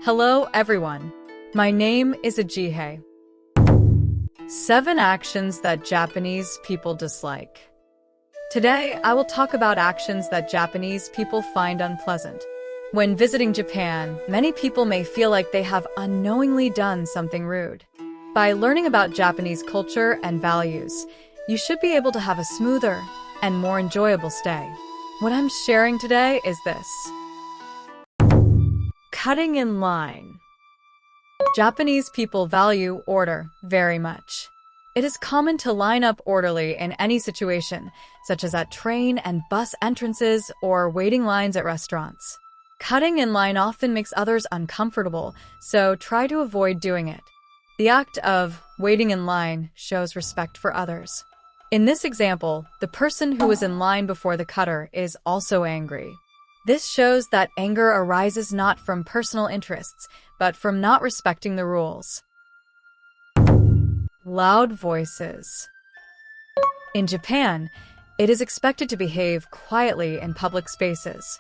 Hello, everyone. My name is Ajihei. 7 actions that Japanese people dislike. Today, I will talk about actions that Japanese people find unpleasant. When visiting Japan, many people may feel like they have unknowingly done something rude. By learning about Japanese culture and values, you should be able to have a smoother and more enjoyable stay. What I'm sharing today is this. Cutting in line. Japanese people value order very much. It is common to line up orderly in any situation, such as at train and bus entrances or waiting lines at restaurants. Cutting in line often makes others uncomfortable, so try to avoid doing it. The act of waiting in line shows respect for others. In this example, the person who was in line before the cutter is also angry. This shows that anger arises not from personal interests, but from not respecting the rules. Loud voices. In Japan, it is expected to behave quietly in public spaces.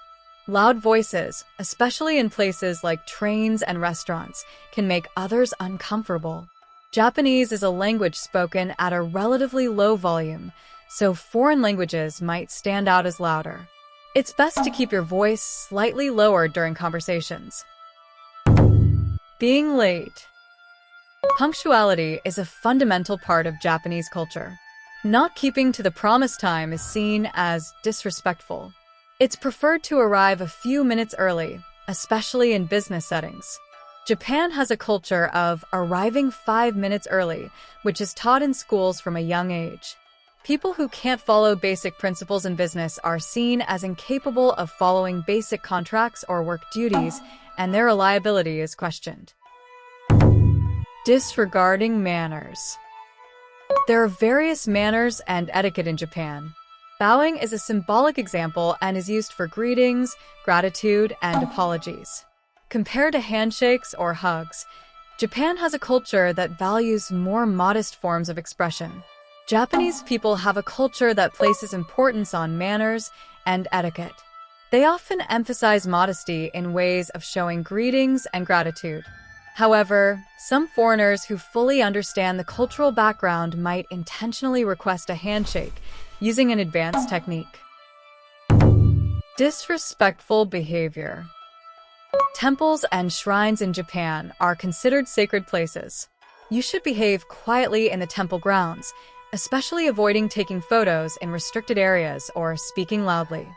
Loud voices, especially in places like trains and restaurants, can make others uncomfortable. Japanese is a language spoken at a relatively low volume, so foreign languages might stand out as louder. It's best to keep your voice slightly lower during conversations. Being late. Punctuality is a fundamental part of Japanese culture. Not keeping to the promised time is seen as disrespectful. It's preferred to arrive a few minutes early, especially in business settings. Japan has a culture of arriving 5 minutes early, which is taught in schools from a young age. People who can't follow basic principles in business are seen as incapable of following basic contracts or work duties, and their reliability is questioned. Disregarding manners. There are various manners and etiquette in Japan. Bowing is a symbolic example and is used for greetings, gratitude, and apologies. Compared to handshakes or hugs, Japan has a culture that values more modest forms of expression. Japanese people have a culture that places importance on manners and etiquette. They often emphasize modesty in ways of showing greetings and gratitude. However, some foreigners who fully understand the cultural background might intentionally request a handshake using an advanced technique. Disrespectful behavior. Temples and shrines in Japan are considered sacred places. You should behave quietly in the temple grounds, especially avoiding taking photos in restricted areas or speaking loudly.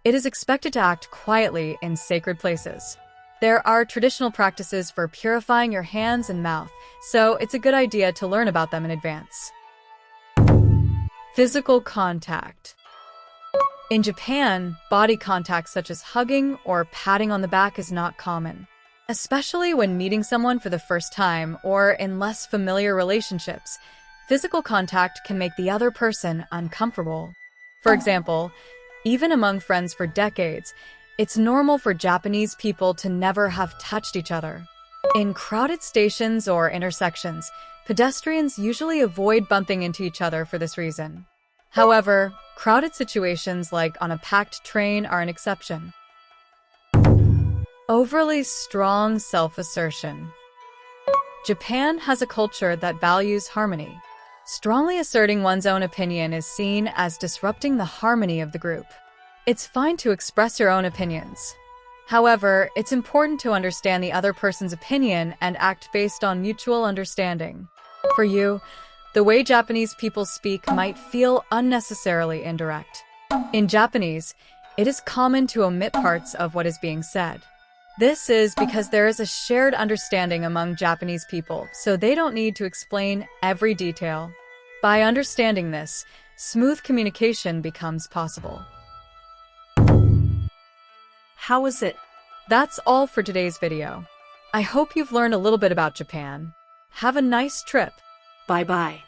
It is expected to act quietly in sacred places. There are traditional practices for purifying your hands and mouth, so it's a good idea to learn about them in advance. Physical contact. In Japan, body contact such as hugging or patting on the back is not common, especially when meeting someone for the first time or in less familiar relationships. Physical contact can make the other person uncomfortable. For example, even among friends for decades, it's normal for Japanese people to never have touched each other. In crowded stations or intersections, pedestrians usually avoid bumping into each other for this reason. However, crowded situations like on a packed train are an exception. Overly strong self-assertion. Japan has a culture that values harmony. Strongly asserting one's own opinion is seen as disrupting the harmony of the group. It's fine to express your own opinions. However, it's important to understand the other person's opinion and act based on mutual understanding. For you, the way Japanese people speak might feel unnecessarily indirect. In Japanese, it is common to omit parts of what is being said. This is because there is a shared understanding among Japanese people, so they don't need to explain every detail. By understanding this, smooth communication becomes possible. How was it? That's all for today's video. I hope you've learned a little bit about Japan. Have a nice trip. Bye-bye.